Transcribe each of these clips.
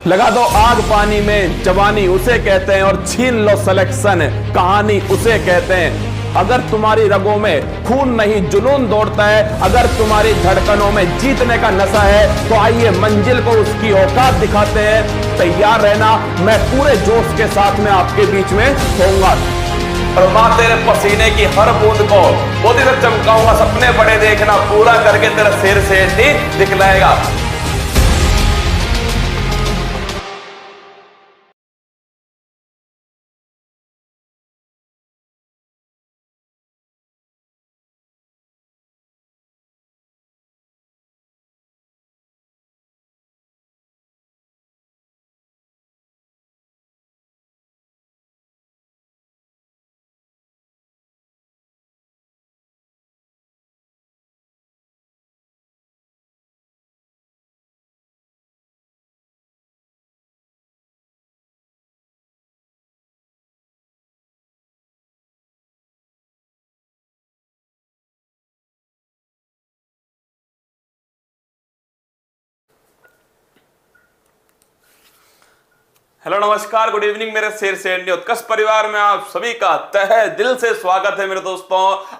लगा दो आग पानी में, जवानी उसे कहते हैं, और छीन लो सिलेक्शन, कहानी उसे कहते हैं। अगर तुम्हारी रगों में खून नहीं जुनून दौड़ता है, अगर तुम्हारी धड़कनों में जीतने का नशा है, तो आइए मंजिल को उसकी औकात दिखाते हैं। तैयार रहना, मैं पूरे जोश के साथ में आपके बीच में होऊंगा। और मां तेरे पसीने की हर बूंद को मोती से चमकाऊंगा। सपने बड़े देखना, पूरा करके तेरा सिर से दिखलाएगा। हेलो नमस्कार, गुड इवनिंग मेरे शेर से उत्कर्ष परिवार में आप सभी का तहे दिल से स्वागत है मेरे दोस्तों।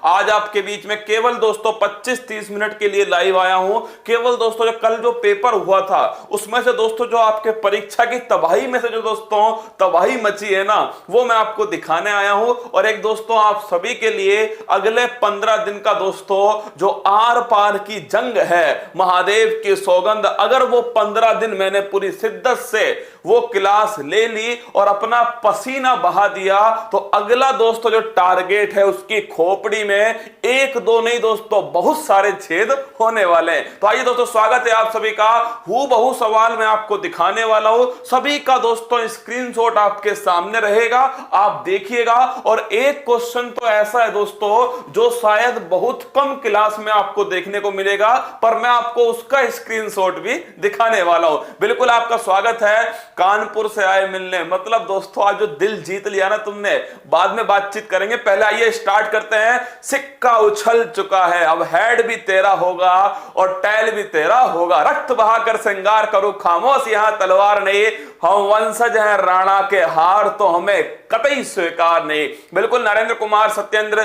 आज आपके बीच में केवल दोस्तों 25-30 मिनट के लिए लाइव आया हूं। केवल दोस्तों जो पेपर हुआ था उसमें से दोस्तों जो आपके परीक्षा की तबाही में से जो दोस्तों तबाही मची है ना, वो मैं आपको दिखाने आया हूं। और एक दोस्तों आप सभी के लिए अगले 15 दिन का दोस्तों जो आर पार की जंग है, महादेव की सौगंध, अगर वो 15 दिन मैंने पूरी शिद्दत से वो क्लास ले ली और अपना पसीना बहा दिया, तो अगला दोस्तों जो टारगेट है उसकी खोपड़ी में एक दो नहीं दोस्तों बहुत सारे छेद होने वाले हैं। तो आइए दोस्तों, स्वागत है आप सभी का। हूबहू सवाल मैं आपको दिखाने वाला हूं, सभी का दोस्तों स्क्रीनशॉट आपके सामने रहेगा, आप देखिएगा। और एक क्वेश्चन तो ऐसा है दोस्तों जो शायद बहुत कम क्लास में आपको देखने को मिलेगा, पर मैं आपको उसका स्क्रीनशॉट भी दिखाने वाला हूं। बिल्कुल आपका स्वागत है कानपुर से आए मिलने। मतलब दोस्तों आज जो दिल जीत लिया ना तुमने, बाद में बातचीत करेंगे, पहले आइए स्टार्ट करते हैं। सिक्का उछल चुका है, अब हेड भी तेरा होगा और टैल भी तेरा होगा। रक्त बहाकर श्रृंगार करूं, खामोश यहां तलवार नहीं। हम वंशज हैं राणा के, हार तो हमें कतई स्वीकार नहीं। बिल्कुल नरेंद्र कुमार, सत्येंद्र,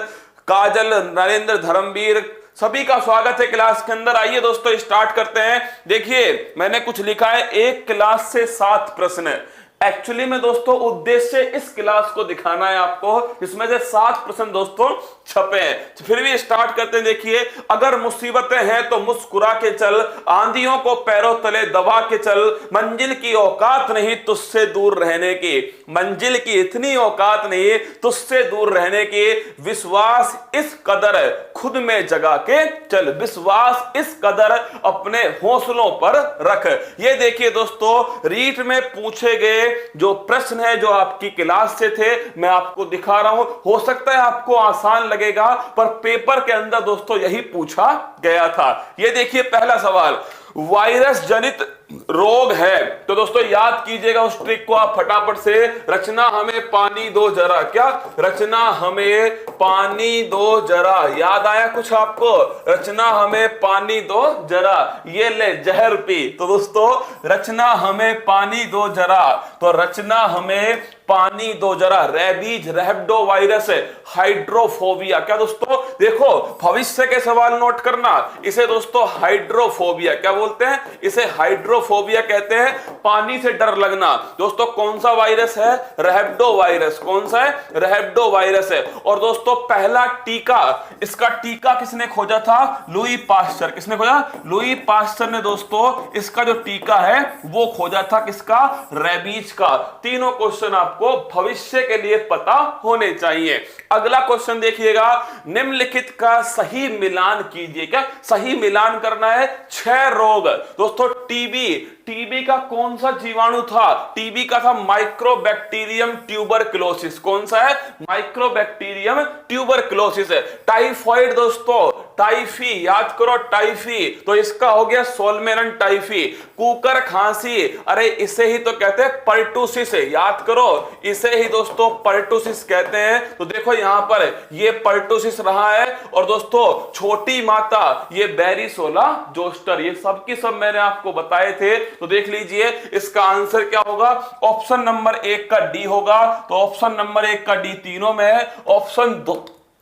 काजल, नरेंद्र, धर्मवीर, सभी का स्वागत है क्लास के अंदर। आइए दोस्तों स्टार्ट करते हैं। देखिए मैंने कुछ लिखा है, एक क्लास से 7 प्रश्न। एक्चुअली में दोस्तों उद्देश्य इस क्लास को दिखाना है आपको, इसमें से 7 प्रश्न दोस्तों छपे हैं। फिर भी स्टार्ट करते हैं। देखिए, अगर मुसीबतें हैं तो मुस्कुरा के चल, आंधियों को पैरों तले दबा के चल, मंजिल की औकात नहीं तुझसे दूर रहने की, मंजिल की इतनी औकात नहीं तुझसे दूर रहने की, विश्वास इस कदर खुद में जगा के चल, विश्वास इस कदर अपने हौसलों पर रख। ये देखिए दोस्तों रीट में पूछे गए जो प्रश्न है जो आपकी क्लास से थे, मैं आपको दिखा रहा हूं। हो सकता है आपको आसान लगेगा, पर पेपर के अंदर दोस्तों यही पूछा गया था। ये देखिए पहला सवाल, वायरस जनित रोग है, तो दोस्तों याद कीजिएगा उस ट्रिक को आप फटाफट से। रचना हमें पानी दो जरा, क्या रचना हमें पानी दो जरा, याद आया कुछ आपको? रचना हमें पानी दो जरा, ये ले जहर पी। तो दोस्तों रचना हमें पानी दो जरा, तो रचना हमें पानी दो जरा। Rabies, rhabdo virus, hydrophobia. क्या दोस्तों देखो भविष्य के सवाल नोट करना, इसे दोस्तों हाइड्रोफोबिया क्या बोलते हैं? इसे हाइड्रोफोबिया कहते हैं, पानी से डर लगना। दोस्तों कौन सा वायरस है? रैबिडो वायरस। कौन सा है? रैबिडो वायरस है। और दोस्तों पहला टीका, इसका टीका किसने खोजा था? Louis Pasteur. किसने खोजा? लुई पास्चर ने दोस्तों इसका जो टीका है वो खोजा था, किसका? रेबीज का। तीनों क्वेश्चन आपको भविष्य के लिए पता होने चाहिए। अगला क्वेश्चन देखिएगा, निम्नलिखित का सही मिलान कीजिए। क्या सही मिलान करना है? 6 रोग। दोस्तों टीबी, टीबी का कौन सा जीवाणु था? टीबी का था माइक्रोबैक्टीरियम ट्यूबरक्लोसिस। कौन सा है? माइक्रोबैक्टीरियम ट्यूबरक्लोसिस है। टाइफॉइड दोस्तों, टाइफी, याद करो टाइफी, तो इसका हो गया सोलमेरन टाइफी। कुकर खांसी, अरे इसे ही तो कहते हैं पर्टुसिस, याद करो इसे ही दोस्तों पर्टुसिस कहते हैं। तो देखो यहां पर ये पर्टुसिस रहा है, और दोस्तों छोटी माता ये बैरिसोला जोस्टर, ये सब की सब मैंने आपको बताए थे। तो देख लीजिए इसका आंसर क्या होगा, ऑप्शन नंबर 1 का डी होगा। तो ऑप्शन नंबर 1 का डी तीनों में है, ऑप्शन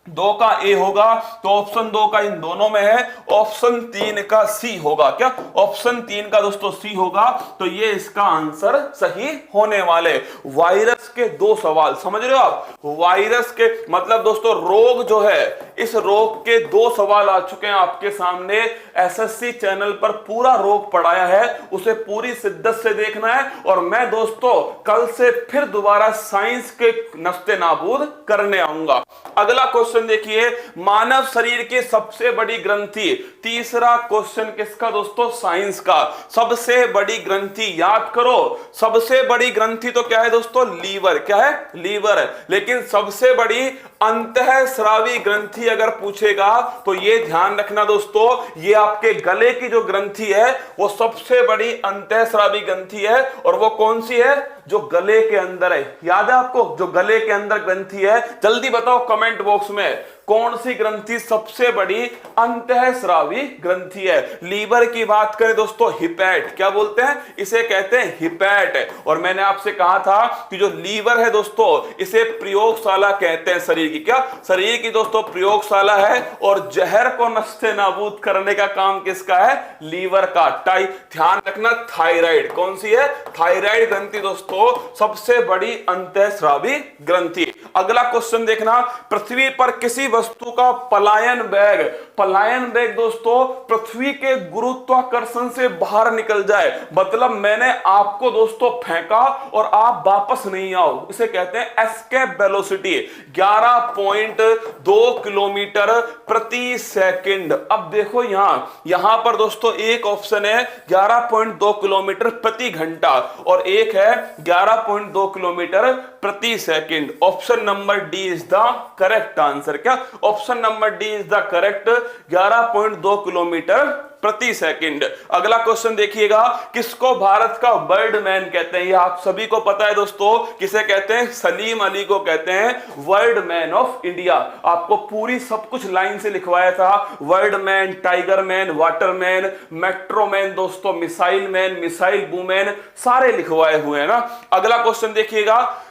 2 का ए होगा, तो ऑप्शन 2 का इन दोनों में है, ऑप्शन 3 का सी होगा। क्या ऑप्शन 3 का दोस्तों सी होगा, तो ये इसका आंसर सही होने वाले। वायरस के 2 सवाल, समझ रहे हो आप, वायरस के मतलब दोस्तों रोग जो है, इस रोग के 2 सवाल आ चुके हैं आपके सामने। एसएससी चैनल पर पूरा रोग पढ़ाया है, उसे पूरी शिद्दत से देखना है। और मैं दोस्तों कल से फिर दोबारा साइंस के नस्ते नाबूद करने आऊंगा। अगला क्वेश्चन देखिए, मानव शरीर की सबसे बड़ी ग्रंथि, तीसरा क्वेश्चन किसका दोस्तों, साइंस का। सबसे बड़ी ग्रंथि याद करो, सबसे बड़ी ग्रंथि तो क्या है दोस्तों, लीवर। क्या है, लीवर। लेकिन सबसे बड़ी अंतःस्रावी ग्रंथि अगर पूछेगा तो ये ध्यान रखना दोस्तों, ये आपके गले की जो ग्रंथि है वो सबसे बड़ी अंतःस्रावी ग्रंथि है। और वो कौन सी है, जो गले के अंदर है। याद है आपको, जो गले के अंदर ग्रंथि है, जल्दी बताओ कमेंट बॉक्स में कौन सी ग्रंथि सबसे बड़ी अंतःस्रावी ग्रंथि है। लीवर की बात करें दोस्तों, हिपैट, क्या बोलते हैं, इसे कहते हैं हिपैट। और मैंने आपसे कहा था कि जो लीवर है दोस्तों, इसे प्रयोगशाला कहते हैं शरीर की। क्या शरीर की दोस्तों प्रयोगशाला है, और जहर को नस्ते नाबूद करने का काम किसका है, लीवर का। ध्यान रखना, थायराइड कौन सी है, थायराइड ग्रंथि दोस्तों सबसे बड़ी अंतःस्रावी ग्रंथि। अगला क्वेश्चन देखना, पृथ्वी पर किसी वस्तु का पलायन वेग, पलायन वेग दोस्तों पृथ्वी के गुरुत्वाकर्षण से बाहर निकल जाए, मतलब मैंने आपको दोस्तों फेंका और आप वापस नहीं आओ, इसे कहते हैं एस्केप वेलोसिटी। 11.2 किलोमीटर प्रति सेकंड। अब देखो यहां पर दोस्तों एक ऑप्शन है 11.2 किलोमीटर प्रति घंटा, और एक है 11.2 किलोमीटर प्रति second. Option number D is the correct answer. क्या option number D is the correct, 11.2 kilometre प्रति सेकंड। अगला क्वेश्चन देखिएगा, किसको भारत का वर्ल्ड मैन कहते हैं, ये आप सभी को पता है दोस्तों, किसे कहते हैं, सलीम अली को कहते हैं वर्ल्ड मैन ऑफ इंडिया। आपको पूरी सब कुछ लाइन से लिखवाया था, world man, tiger man, water man, metro man दोस्तों, मिसाइल मैन, मिसाइल वुमेन, सारे लिखवाए हुए हैं ना। अगला क्वेश्चन देखिएगा,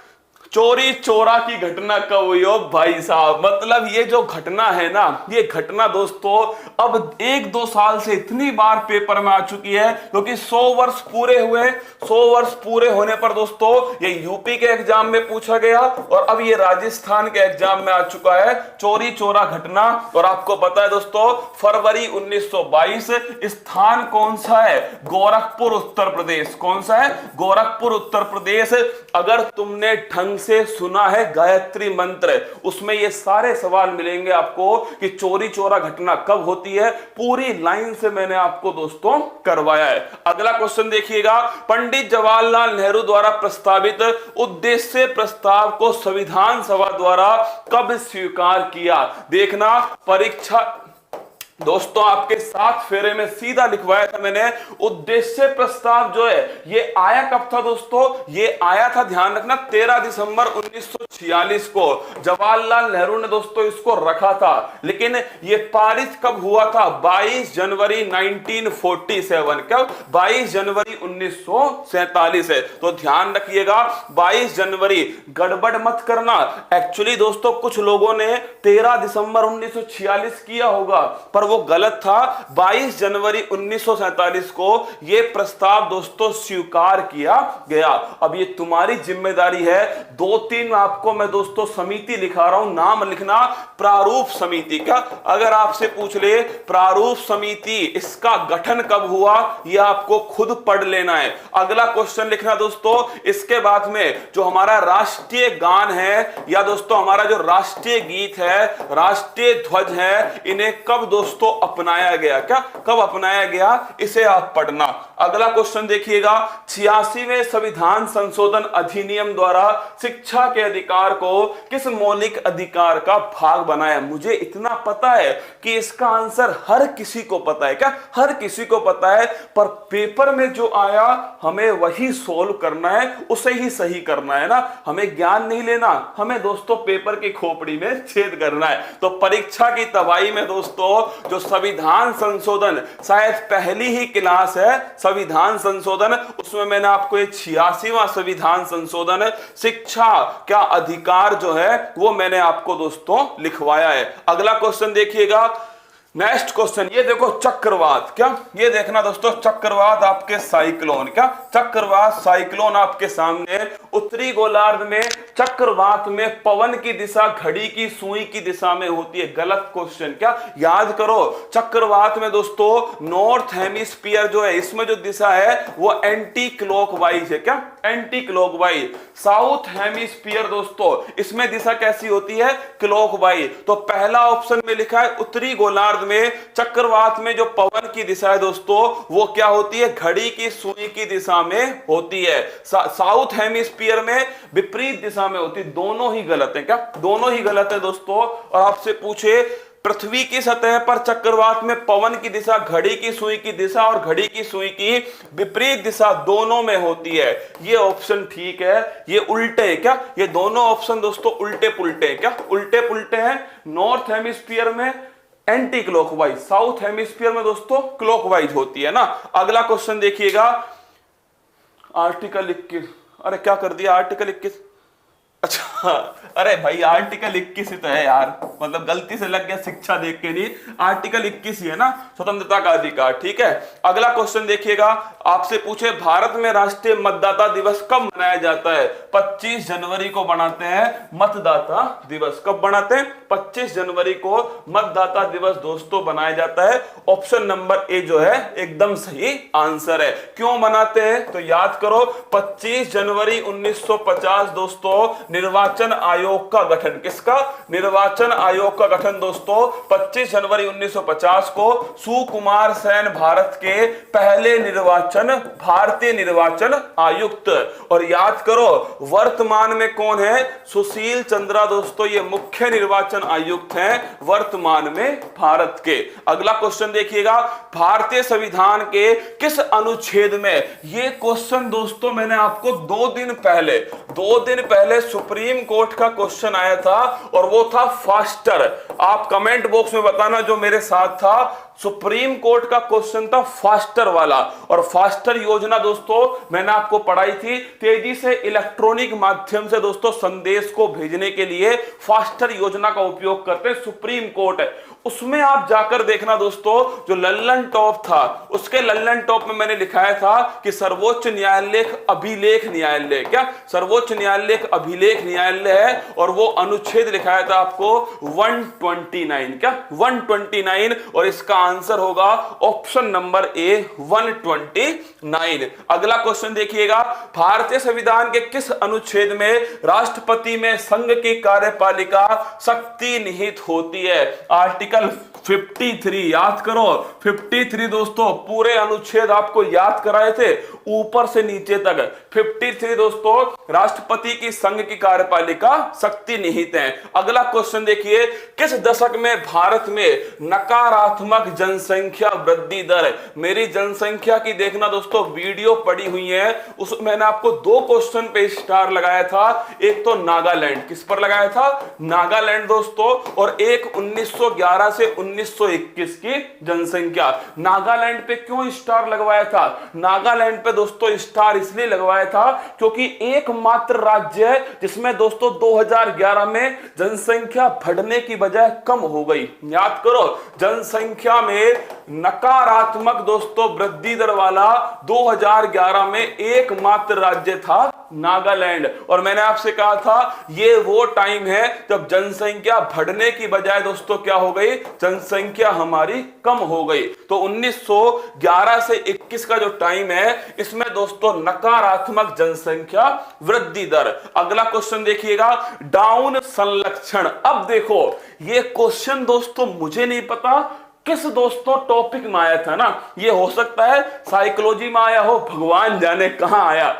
चोरी चोरा की घटना कब हुई हो भाई साहब, मतलब ये जो घटना है ना, ये घटना दोस्तों अब 1-2 साल से इतनी बार पेपर में आ चुकी है, क्योंकि 100 वर्ष पूरे हुए। 100 वर्ष पूरे होने पर दोस्तों ये यूपी के एग्जाम में पूछा गया, और अब ये राजस्थान के एग्जाम में आ चुका है, चोरी चोरा घटना। और आपको पता है दोस्तों, फरवरी 1922। स्थान कौन सा है, गोरखपुर उत्तर प्रदेश। कौन सा है, गोरखपुर उत्तर प्रदेश। अगर तुमने ढंग से सुना है गायत्री मंत्र, उसमें ये सारे सवाल मिलेंगे आपको कि चोरी चोरा घटना कब होती है, पूरी लाइन से मैंने आपको दोस्तों करवाया है। अगला क्वेश्चन देखिएगा, पंडित जवाहरलाल नेहरू द्वारा प्रस्तावित उद्देश्य प्रस्ताव को संविधान सभा द्वारा कब स्वीकार किया। देखना परीक्षा दोस्तों आपके 7 फेरे में सीधा लिखवाया था मैंने, उद्देश्य प्रस्ताव जो है ये आया कब था दोस्तों, ये आया था ध्यान रखना 13 दिसंबर 1946 को। जवाहरलाल नेहरू ने दोस्तों इसको रखा था, लेकिन ये पारित कब हुआ था, 22 जनवरी 1947। क्या 22 जनवरी 1947 है, तो ध्यान रखिएगा 22 जनवरी, गड़बड़ मत करना। एक्चुअली दोस्तों कुछ लोगों ने 13 दिसंबर 1946 किया होगा, पर वो गलत था। 22 जनवरी 1947 को ये प्रस्ताव दोस्तों स्वीकार किया गया। अब ये तुम्हारी जिम्मेदारी है, 2-3 आपको मैं दोस्तों समिति लिखा रहा हूं, नाम लिखना प्रारूप समिति। क्या अगर आपसे पूछ ले प्रारूप समिति इसका गठन कब हुआ, ये आपको खुद पढ़ लेना है। अगला क्वेश्चन लिखना दोस्तों, इसके बाद में जो हमारा राष्ट्रीय गान है या दोस्तों हमारा जो राष्ट्रीय गीत है, राष्ट्रीय ध्वज है, इन्हें कब दोस्तों दोस्तों अपनाया गया। क्या कब अपनाया गया, इसे आप पढ़ना। अगला क्वेश्चन देखिएगा, 86वें संविधान संशोधन अधिनियम द्वारा शिक्षा के अधिकार को किस मौलिक अधिकार का भाग बनाया। मुझे इतना पता है कि इसका आंसर हर किसी को पता है। क्या हर किसी को पता है, पर पेपर में जो आया हमें वही सोल्व करना है, उसे ही सही करना है ना। हमें ज्ञान नहीं लेना, हमें दोस्तों पेपर की खोपड़ी में छेद करना है। तो परीक्षा की तबाही में दोस्तों जो संविधान संशोधन, शायद पहली ही क्लास है संविधान संशोधन, उसमें मैंने आपको ये 86वां संविधान संशोधन शिक्षा का अधिकार जो है वो मैंने आपको दोस्तों लिखवाया है। अगला क्वेश्चन देखिएगा, नेक्स्ट क्वेश्चन, ये देखो चक्रवात। क्या ये देखना दोस्तों, चक्रवात आपके साइक्लोन, क्या चक्रवात साइक्लोन आपके सामने। उत्तरी गोलार्ध में चक्रवात में पवन की दिशा घड़ी की सुई की दिशा में होती है। गलत क्वेश्चन। क्या याद करो, चक्रवात में दोस्तों नॉर्थ हेमिस्फीयर जो है इसमें जो दिशा है वो एंटी क्लॉकवाइज है। क्या एंटी क्लॉकवाइज। साउथ हेमिस्फीयर दोस्तों इसमें दिशा कैसी होती है, क्लॉकवाइज। तो पहला ऑप्शन में लिखा है उत्तरी गोलार्ध में चक्रवात में जो पवन की दिशा है दोस्तों वो क्या होती है, घड़ी की सुई की दिशा में होती है। साउथ हेमिस्फीयर में विपरीत दिशा में होती है। दोनों ही गलत है। क्या दोनों ही गलत है दोस्तों। और आपसे पूछे पृथ्वी की सतह पर चक्रवात में पवन की दिशा घड़ी की सुई की दिशा और घड़ी की सुई की विपरीत दिशा दोनों में होती है। ये ऑप्शन ठीक है, ये उल्टे है। क्या ये दोनों ऑप्शन दोस्तों उल्टे पुल्टे हैं। क्या उल्टे पुल्टे हैं। नॉर्थ हेमिस्फीयर में एंटी क्लॉकवाइज, साउथ हेमिस्फीयर में दोस्तों क्लॉकवाइज होती है ना। अगला क्वेश्चन देखिएगा, आर्टिकल 21। अरे क्या कर दिया, आर्टिकल 21। अच्छा अरे भाई आर्टिकल 21 ही तो है यार, मतलब गलती से लग गया, शिक्षा देख के नहीं, आर्टिकल 21 ही है ना, स्वतंत्रता का अधिकार। ठीक है, अगला क्वेश्चन देखिएगा, आपसे पूछे भारत में राष्ट्रीय मतदाता दिवस कब मनाया जाता है। 25 जनवरी को बनाते हैं मतदाता दिवस। कब बनाते हैं, 25 जनवरी को मतदाता दिवस दोस्तों बनाया जाता है। ऑप्शन नंबर ए जो है एकदम सही आंसर है। क्यों मनाते हैं तो याद करो, 25 जनवरी 1950 दोस्तों निर्वाचन आयोग का गठन। किसका, निर्वाचन आयोग का गठन दोस्तों 25 जनवरी 1950 को सुकुमार सेन भारत के पहले भारतीय निर्वाचन आयुक्त। और याद करो वर्तमान में कौन है, सुशील चंद्रा दोस्तों ये मुख्य निर्वाचन आयुक्त हैं वर्तमान में भारत के। अगला क्वेश्चन देखिएगा, भारतीय संविधान के किस अनुच्छेद में, ये क्वेश्चन दोस्तों मैंने आपको 2 दिन पहले सुप्रीम कोर्ट का क्वेश्चन आया था और वो था फास्टर। आप कमेंट बॉक्स में बताना जो मेरे साथ था, सुप्रीम कोर्ट का क्वेश्चन था फास्टर वाला। और फास्टर योजना दोस्तों मैंने आपको पढ़ाई थी, तेजी से इलेक्ट्रॉनिक माध्यम से दोस्तों संदेश को भेजने के लिए फास्टर योजना का उपयोग करते हैं सुप्रीम कोर्ट। उसमें आप जाकर देखना दोस्तों, जो लल्लन टॉप था उसके लल्लन टॉप में मैंने लिखाया था कि सर्वोच्च न्यायालय अभिलेख न्यायालय, क्या सर्वोच्च न्यायालय अभिलेख न्यायालय है, और वो अनुच्छेद लिखाया था आपको 129। क्या 129, और इसका आंसर होगा ऑप्शन नंबर ए 129। अगला क्वेश्चन देखिएगा, भारतीय संविधान के किस अनुच्छेद में राष्ट्रपति में संघ की कार्यपालिका शक्ति निहित होती है। आर्टिकल 53, याद करो 53 दोस्तों, पूरे अनुच्छेद आपको याद कराए थे ऊपर से नीचे तक। 53 दोस्तों राष्ट्रपति की संघ की कार्यपालिका शक्ति निहित है। अगला क्वेश्चन देखिए, किस दशक में भारत में नकारात्मक जनसंख्या वृद्धि दर। मेरी जनसंख्या की देखना दोस्तों वीडियो पड़ी हुई है, उस मैंने आपको 2 क्वेश्चन पे स्टार लगाया था। एक तो नागालैंड, किस पर लगाया था, नागालैंड दोस्तों, और एक 1911 से 1921 की जनसंख्या। नागालैंड पे क्यों स्टार लगवाया था, नागालैंड पे दोस्तों स्टार इसलिए लगवाया था क्योंकि एकमात्र राज्य है जिसमें दोस्तों 2011 में जनसंख्या बढ़ने की बजाय कम हो गई। याद करो जनसंख्या में नकारात्मक दोस्तों वृद्धि दर वाला 2011 में एकमात्र राज्य था नागालैंड। और मैंने आपसे कहा था ये वो टाइम है जब जनसंख्या बढ़ने की बजाय दोस्तों क्या हो गई, जनसंख्या हमारी कम हो गई। तो 1911 से 21 का जो टाइम है इसमें दोस्तों नकारात्मक जनसंख्या वृद्धि दर। अगला क्वेश्चन देखिएगा, डाउन संरक्षण। अब देखो ये क्वेश्चन दोस्तों मुझे नहीं पता किस दोस्तों टॉपिक में आया था ना, ये हो सकता है साइकोलॉजी में आया हो, भगवान जाने कहां आया।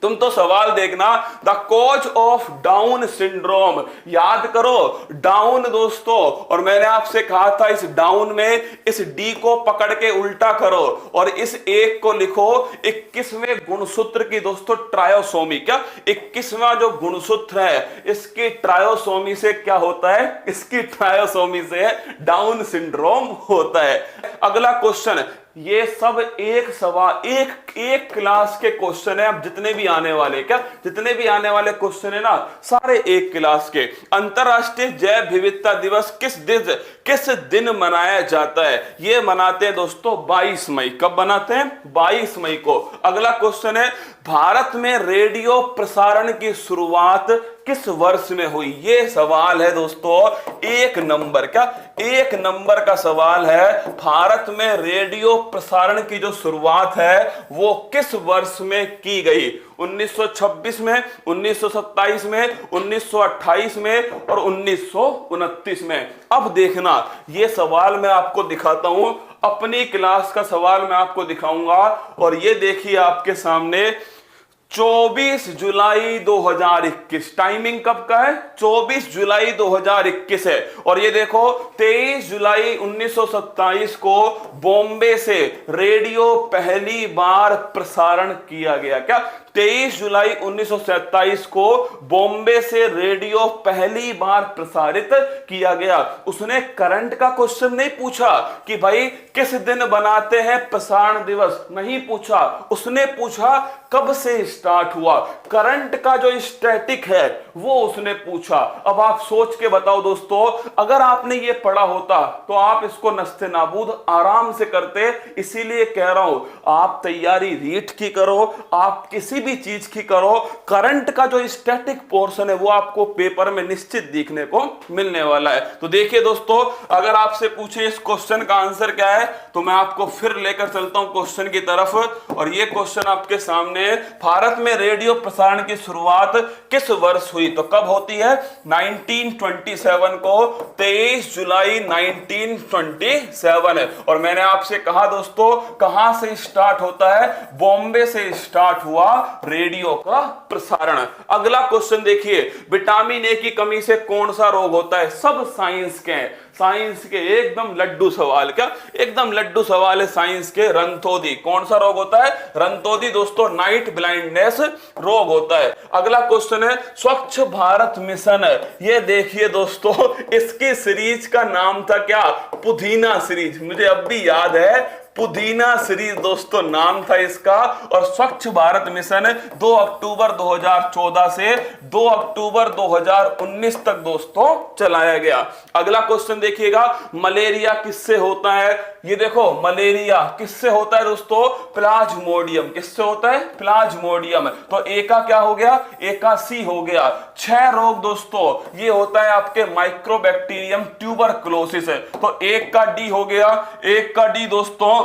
तुम तो सवाल देखना, the cause of down syndrome, याद करो डाउन दोस्तों, और मैंने आपसे कहा था इस डाउन में इस डी को पकड़ के उल्टा करो और इस एक को लिखो 21वें गुणसूत्र की दोस्तों ट्रायोसोमी। क्या 21वां जो गुणसूत्र है इसकी ट्रायोसोमी से क्या होता है, इसकी ट्रायोसोमी से डाउन सिंड्रोम होता है। अगला क्वेश्चन, ये सब एक सवाल एक क्लास के क्वेश्चन है, अब जितने भी आने वाले जितने भी आने वाले क्वेश्चन है ना सारे एक क्लास के। अंतरराष्ट्रीय जैव विविधता दिवस किस दिन मनाया जाता है? ये मनाते हैं दोस्तों 22 मई। कब मनाते हैं? 22 मई को। अगला क्वेश्चन है, भारत में रेडियो प्रसारण की शुरुआत किस वर्ष में हुई? ये सवाल है दोस्तों एक नंबर एक नंबर का सवाल है। भारत में रेडियो प्रसारण की जो शुरुआत है वो किस वर्ष में की गई? 1926 में, 1927 में, 1928 में और 1929 में। अब देखना ये सवाल मैं आपको दिखाता हूं, अपनी क्लास का सवाल मैं आपको दिखाऊंगा। और ये देखिए आपके सामने 24 जुलाई 2021, टाइमिंग कब का है? 24 जुलाई 2021 है। और ये देखो 23 जुलाई 1927 को बॉम्बे से रेडियो पहली बार प्रसारण किया गया। क्या 23 जुलाई 1927 को बॉम्बे से रेडियो पहली बार प्रसारित किया गया। उसने करंट का क्वेश्चन नहीं पूछा कि भाई किस दिन बनाते हैं प्रसारण दिवस, नहीं पूछा। उसने पूछा कब से स्टार्ट हुआ, करंट का जो स्टैटिक है वो उसने पूछा। अब आप सोच के बताओ दोस्तों, अगर आपने ये पढ़ा होता तो आप इसको नस्ते नाबूद आराम से करते। इसीलिए कह रहा हूं आप तैयारी रीट की करो, आप किसी भी चीज की करो, करंट का जो स्टैटिक पोर्शन है वो आपको पेपर में निश्चित दिखने को मिलने वाला है। तो देखिए दोस्तों, अगर आपसे पूछे इस क्वेश्चन का आंसर क्या है तो मैं आपको फिर लेकर चलता हूं क्वेश्चन की तरफ। और ये क्वेश्चन आपके सामने, भारत में रेडियो प्रसारण की शुरुआत किस वर्ष हुई? तो कब होती है? 1927 को, 23 जुलाई 1927 है। और मैंने आपसे कहा दोस्तों कहां से स्टार्ट होता है? बॉम्बे से स्टार्ट हुआ रेडियो का प्रसारण। अगला क्वेश्चन देखिए, विटामिन ए की कमी से कौन सा रोग होता है? सब साइंस के हैं, साइंस के एकदम लड्डू सवाल। क्या एकदम लड्डू सवाल है साइंस के। रंतोदी कौन सा रोग होता है? रंतोदी दोस्तों नाइट ब्लाइंडनेस रोग होता है। अगला क्वेश्चन है, स्वच्छ भारत मिशन। ये देखिए दोस्तों इसकी सीरीज का नाम था क्या? पुदीना सीरीज। मुझे अब भी याद है, पुदीना सीरीज दोस्तों नाम था इसका। और स्वच्छ भारत मिशन 2 अक्टूबर 2014 से 2 अक्टूबर 2019 तक दोस्तों चलाया गया। अगला क्वेश्चन देखिएगा, मलेरिया किससे होता है? ये देखो मलेरिया किससे होता है दोस्तों? प्लाज्मोडियम। किससे होता है? प्लाज्मोडियम। तो ए का क्या हो गया? ए का सी हो गया। 6 रोग दोस्तों ये होता है आपके माइक्रोबैक्टीरियम ट्यूबरकुलोसिस। तो एक का डी हो गया, एक का डी दोस्तों,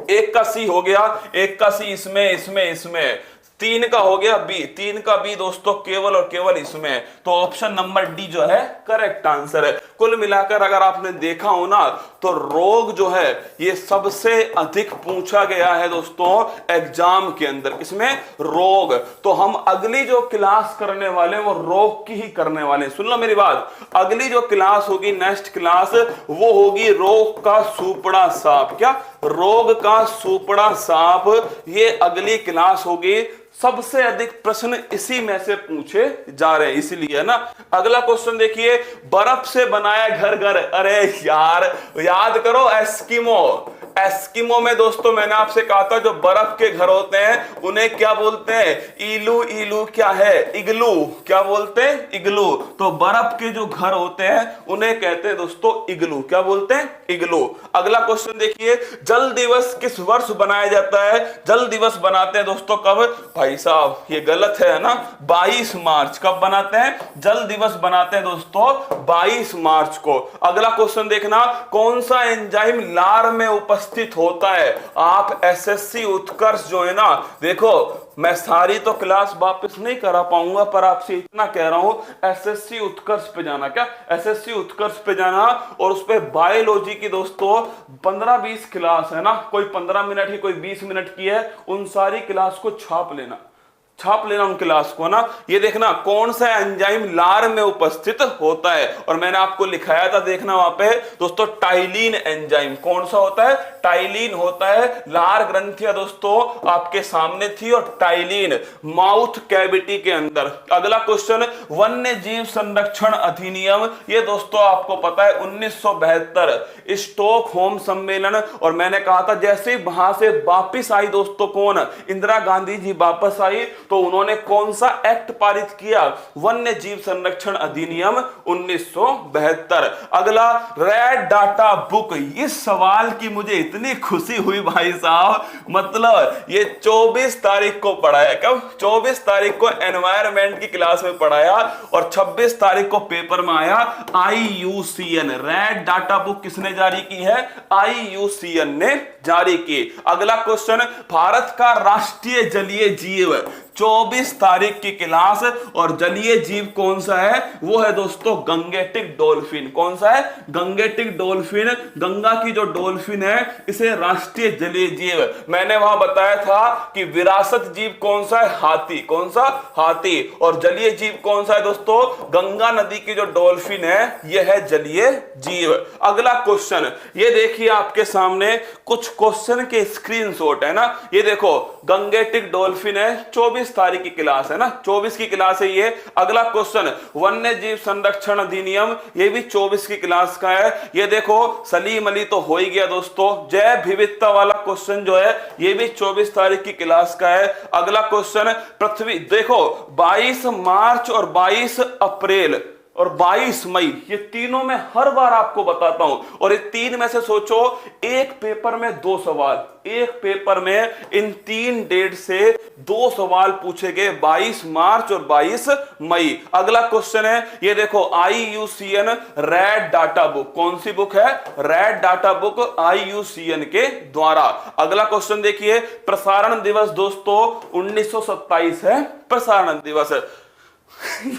एक का सी हो गया, एक का सी इसमें 3 का हो गया बी, 3 का बी दोस्तों केवल और केवल इसमें। तो ऑप्शन नंबर डी जो है करेक्ट आंसर है। कुल मिलाकर अगर आपने देखा हो ना तो रोग जो है ये सबसे अधिक पूछा गया है दोस्तों एग्जाम के अंदर। इसमें रोग, तो हम अगली जो क्लास करने वाले हैं वो रोग की ही करने वाले हैं। सुन लो मेरी बात, अगली जो क्लास होगी नेक्स्ट क्लास वो होगी रोग का सुपड़ा सांप। क्या? रोग का सुपड़ा सांप, ये अगली क्लास होगी। सबसे अधिक प्रश्न इसी में से पूछे जा रहे हैं इसलिए ना। अगला क्वेश्चन देखिए, बर्फ से बनाया घर। अरे यार याद करो एस्किमो। एस्किमो में दोस्तों मैंने आपसे कहा था जो बर्फ के घर होते हैं उन्हें क्या बोलते हैं? इलू क्या है? इग्लू। क्या बोलते हैं? इग्लू। तो बर्फ के जो घर होते हैं उन्हें कहते हैं दोस्तों इग्लू। क्या बोलते हैं? इग्लू। अगला क्वेश्चन देखिए, जल दिवस किस वर्ष बनाया जाता है? जल दिवस बनाते हैं दोस्तों कब? भाई साहब ये गलत है ना, 22 मार्च। कब बनाते हैं? जल दिवस बनाते हैं दोस्तों 22 मार्च को। अगला क्वेश्चन देखना, कौन सा एंजाइम लार में उपस्थित होता है? आप एसएससी उत्कर्ष जो है ना, देखो मैं सारी तो क्लास वापस नहीं करा पाऊंगा, पर आपसे इतना कह रहा हूं, एसएससी उत्कर्ष पे जाना। क्या एसएससी उत्कर्ष पे जाना, और उस पे बायोलॉजी की दोस्तों 15-20 क्लास है ना, कोई 15 मिनट की, कोई 20 मिनट की है, उन सारी क्लास को छाप लेना उन क्लास को ना। ये देखना कौन सा एंजाइम लार में उपस्थित होता है, और मैंने आपको लिखाया था, देखना वहां पे दोस्तों, टाइलिन एंजाइम। कौन सा होता है? टाइलिन होता है। लार ग्रंथियां दोस्तों आपके सामने थी, और टाइलिन माउथ कैविटी के अंदर। अगला क्वेश्चन, वन्य जीव संरक्षण अधिनियम, ये दोस्तों आपको पता है 1972 स्टॉकहोम सम्मेलन। और मैंने कहा था जैसे वहां से वापिस आई दोस्तों, कौन? इंदिरा गांधी जी वापस आई, तो उन्होंने कौन सा एक्ट पारित किया? वन्य जीव संरक्षण अधिनियम 1972। अगला, रेड डाटा बुक। इस सवाल की मुझे इतनी खुशी हुई भाई साहब, मतलब ये 24 तारीख को पढ़ाया। कब? 24 तारीख को एनवायरमेंट की क्लास में पढ़ाया, और 26 तारीख को पेपर में आया। IUCN रेड डाटा बुक किसने जारी की है? IUCN ने जारी की। अगला क्वेश्चन, भारत का राष्ट्रीय जलीय जीव 24 तारीख की क्लास, और जलीय जीव कौन सा है? वो है दोस्तों गंगेटिक डॉल्फिन। कौन सा है? Gangetic dolphin. गंगा की जो डॉल्फिन है, इसे राष्ट्रीय जलीय जीव। मैंने वहां बताया था कि विरासत जीव कौन सा है? हाथी। कौन सा? हाथी। और जलीय जीव कौन सा है दोस्तों? गंगा नदी की जो डॉल्फिन है, यह है जलीय जीव। अगला क्वेश्चन, ये देखिए आपके सामने कुछ क्वेश्चन के स्क्रीनशॉट है ना। ये देखो, गंगेटिक डॉल्फिन है, 24 तारीख की क्लास है ना, 24 की क्लास है ये। अगला क्वेश्चन, वन्य जीव संरक्षण अधिनियम, ये भी 24 की क्लास का है। ये देखो, सलीम अली तो हो ही गया दोस्तों। जैव विविधता वाला क्वेश्चन जो है, ये भी 24 तारीख की क्लास का है। अगला क्वेश्चन, पृथ्वी, देखो 22 मार्च और 22 अप्रैल और 22 मई, ये तीनों में हर बार आपको बताता हूं, और ये तीन में से सोचो, एक पेपर में 2 सवाल, एक पेपर में इन 3 डेट से 2 सवाल पूछे गए, 22 मार्च और 22 मई। अगला क्वेश्चन है, ये देखो, IUCN रेड डाटा बुक। कौन सी बुक है? रेड डाटा बुक, IUCN के द्वारा। अगला क्वेश्चन देखिए, प्रसारण दिवस दोस्तों 1927 है प्रसारण दिवस।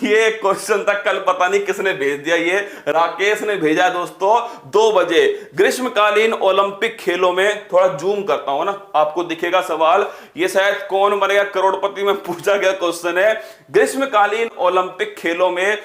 ये क्वेश्चन तक कल पता नहीं किसने भेज दिया, ये राकेश ने भेजा दोस्तों 2 बजे। ग्रीष्मकालीन ओलंपिक खेलों में, थोड़ा जूम करता हूं ना, आपको दिखेगा सवाल, ये शायद कौन बनेगा करोड़पति में पूछा गया क्वेश्चन है। ग्रीष्मकालीन ओलंपिक खेलों में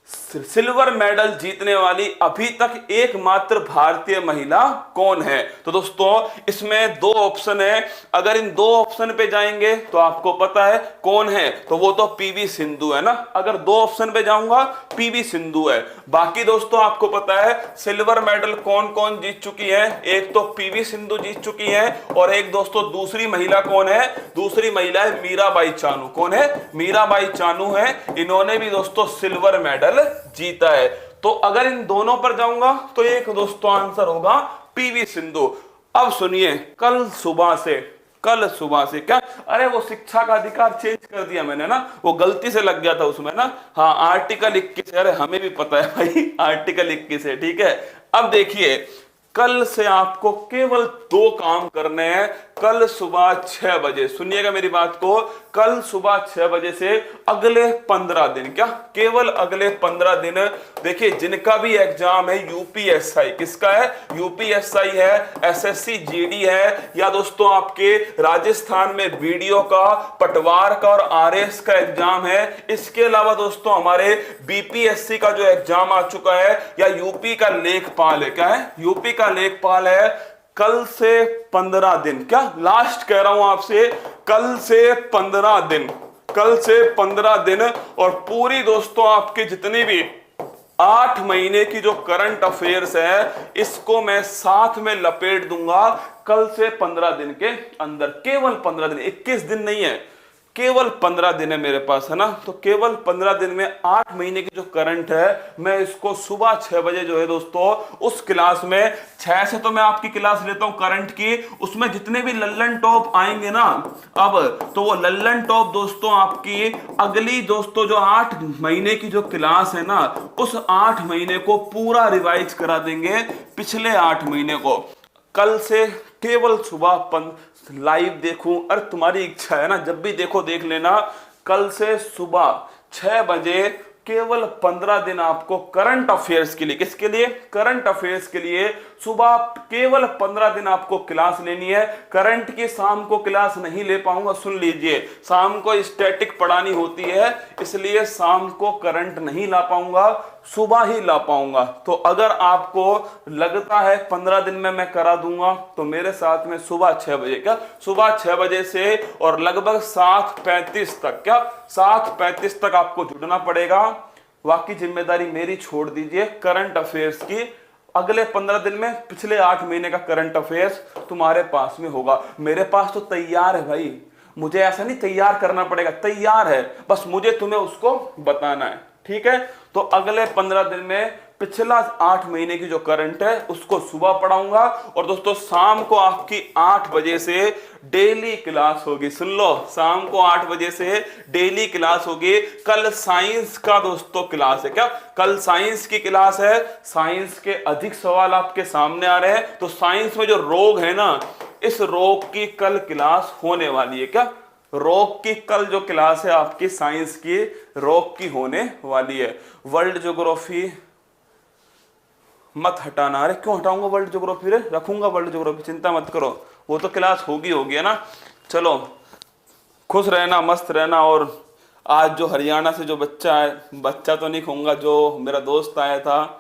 सिल्वर मेडल जीतने वाली अभी तक एकमात्र भारतीय महिला कौन है? तो दोस्तों इसमें 2 ऑप्शन है। अगर इन 2 ऑप्शन पे जाएंगे तो आपको पता है कौन है, तो वो तो PV सिंधु है ना। अगर 2 ऑप्शन पे जाऊंगा, PV सिंधु है। बाकी दोस्तों आपको पता है सिल्वर मेडल कौन कौन जीत चुकी है? एक तो PV सिंधु जीत चुकी है, और एक दोस्तों दूसरी महिला कौन है? दूसरी महिला है मीराबाई चानू। कौन है? मीराबाई चानू है। इन्होंने भी दोस्तों सिल्वर मेडल जीता है। तो अगर इन दोनों पर जाऊंगा तो एक दोस्तों आंसर होगा PV सिंधु। अब सुनिए, कल सुबह से क्या, अरे वो शिक्षा का अधिकार चेंज कर दिया मैंने ना, वो गलती से लग गया था उसमें ना। हाँ, आर्टिकल 21, अरे हमें भी पता है भाई, आर्टिकल 21 है, ठीक है। अब देखिए, कल से आपको केवल 2 काम करने हैं। कल सुबह 6 बजे, सुनिएगा मेरी बात को, कल सुबह 6 बजे से अगले 15 दिन, क्या केवल अगले 15 दिन, देखिए जिनका भी एग्जाम है UPSI, किसका है? UPSI है, SSC GD है, या दोस्तों आपके राजस्थान में BDO का, पटवार का और RS का एग्जाम है। इसके अलावा दोस्तों हमारे BPSC का जो एग्जाम आ चुका है, या यूपी का लेखपाल है, क्या है? यूपी का लेखपाल है। कल से 15 दिन, क्या लास्ट कह रहा हूं आपसे, कल से 15 दिन, कल से 15 दिन, और पूरी दोस्तों आपके जितनी भी 8 महीने की जो करंट अफेयर्स है, इसको मैं साथ में लपेट दूंगा कल से 15 दिन के अंदर। केवल 15 दिन, 21 दिन नहीं है, केवल 15 दिन है मेरे पास, है ना। तो केवल 15 दिन में 8 महीने की जो करंट है, मैं इसको सुबह 6 बजे जो है दोस्तों उस क्लास में, 6 से तो मैं आपकी क्लास लेता हूं करंट की, उसमें जितने भी लल्लन टॉप आएंगे ना अब, तो वो लल्लन टॉप दोस्तों आपकी अगली दोस्तों जो 8 महीने की जो क्लास है ना, उस 8 महीने को पूरा रिवाइज करा देंगे, पिछले 8 महीने को। कल से केवल सुबह लाइव देखूं, अरे तुम्हारी इच्छा है ना, जब भी देखो देख लेना। कल से सुबह 6 बजे केवल 15 दिन आपको करंट अफेयर्स के लिए, किसके लिए? करंट अफेयर्स के लिए सुबह केवल 15 दिन आपको क्लास लेनी है। करंट की शाम को क्लास नहीं ले पाऊंगा, सुन लीजिए, शाम को स्टैटिक पढ़ानी होती है, इसलिए शाम को करंट नहीं ला पाऊंगा, सुबह ही ला पाऊंगा। तो अगर आपको लगता है 15 दिन में मैं करा दूंगा तो मेरे साथ में सुबह 6 बजे, क्या सुबह 6 बजे से और लगभग 7:35 तक, क्या 7:35 तक आपको जुड़ना पड़ेगा। बाकी जिम्मेदारी मेरी छोड़ दीजिए करंट अफेयर्स की। अगले 15 दिन में पिछले 8 महीने का करंट अफेयर्स तुम्हारे पास में होगा। मेरे पास तो तैयार है भाई, मुझे ऐसा नहीं तैयार करना पड़ेगा, तैयार है, बस मुझे तुम्हें उसको बताना है, ठीक है। तो अगले 15 दिन में पिछला 8 महीने की जो करंट है उसको सुबह पढ़ाऊंगा। और दोस्तों शाम को आपकी 8 बजे से डेली क्लास होगी, सुन लो, शाम को 8 बजे से डेली क्लास होगी। कल साइंस का दोस्तों क्लास है, क्या कल साइंस की क्लास है। साइंस के अधिक सवाल आपके सामने आ रहे हैं, तो साइंस में जो रोग है ना, इस रोग की कल क्लास होने वाली है। क्या रोग की कल जो क्लास है आपकी साइंस की, रोग की होने वाली है। वर्ल्ड ज्योग्राफी मत हटाना। अरे क्यों हटाऊंगा वर्ल्ड ज्योग्राफी, रे रखूंगा वर्ल्ड ज्योग्राफी, चिंता मत करो, वो तो क्लास होगी है ना। चलो खुश रहना, मस्त रहना। और आज जो हरियाणा से जो बच्चा है, बच्चा तो नहीं कहूंगा, जो मेरा दोस्त आया था,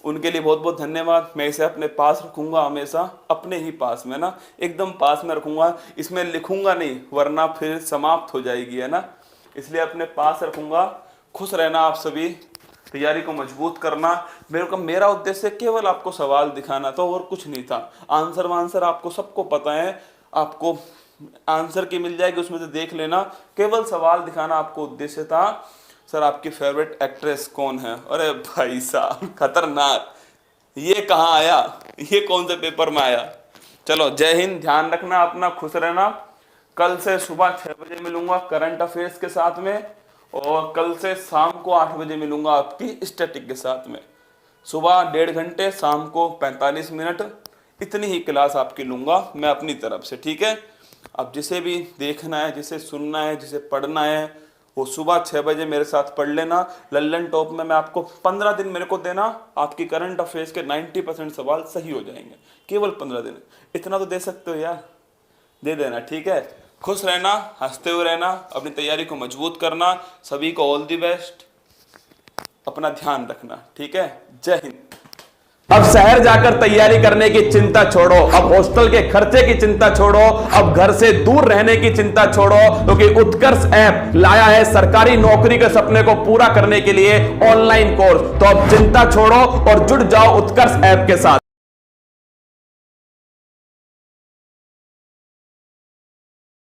उनके लिए बहुत बहुत धन्यवाद। मैं इसे अपने पास रखूंगा, हमेशा अपने ही पास में ना, एकदम पास में रखूंगा। इसमें लिखूंगा नहीं वरना फिर समाप्त हो जाएगी, है ना, इसलिए अपने पास रखूंगा। खुश रहना आप सभी, तैयारी को मजबूत करना। मेरा उद्देश्य केवल आपको सवाल दिखाना था और कुछ नहीं था। आंसर वांसर आपको सबको पता है, आपको आंसर की मिल जाएगी, उसमें से देख लेना। केवल सवाल दिखाना आपको उद्देश्य था। सर आपकी फेवरेट एक्ट्रेस कौन है? अरे भाई साहब खतरनाक, ये कहाँ आया, ये कौन से पेपर में आया? चलो जय हिंद, ध्यान रखना अपना, खुश रहना। कल से सुबह 6 बजे मिलूंगा करंट अफेयर्स के साथ में, और कल से शाम को 8 बजे मिलूंगा आपकी स्टैटिक के साथ में। सुबह 1.5 घंटे, शाम को 45 मिनट, इतनी ही क्लास आपकी लूंगा मैं अपनी तरफ से, ठीक है। अब जिसे भी देखना है, जिसे सुनना है, जिसे पढ़ना है, वो सुबह 6 बजे मेरे साथ पढ़ लेना। लल्लन टॉप में मैं आपको 15 दिन मेरे को देना, आपकी करंट अफेयर्स के 90% सवाल सही हो जाएंगे, केवल 15 दिन। इतना तो दे सकते हो यार, दे देना, ठीक है। खुश रहना, हंसते हुए रहना, अपनी तैयारी को मजबूत करना। सभी को ऑल दी बेस्ट, अपना ध्यान रखना, ठीक है। जय हिंद। अब शहर जाकर तैयारी करने की चिंता छोड़ो, अब हॉस्टल के खर्चे की चिंता छोड़ो, अब घर से दूर रहने की चिंता छोड़ो, क्योंकि उत्कर्ष ऐप लाया है सरकारी नौकरी के सपने को पूरा करने के लिए ऑनलाइन कोर्स। तो अब चिंता छोड़ो और जुड़ जाओ उत्कर्ष ऐप के साथ।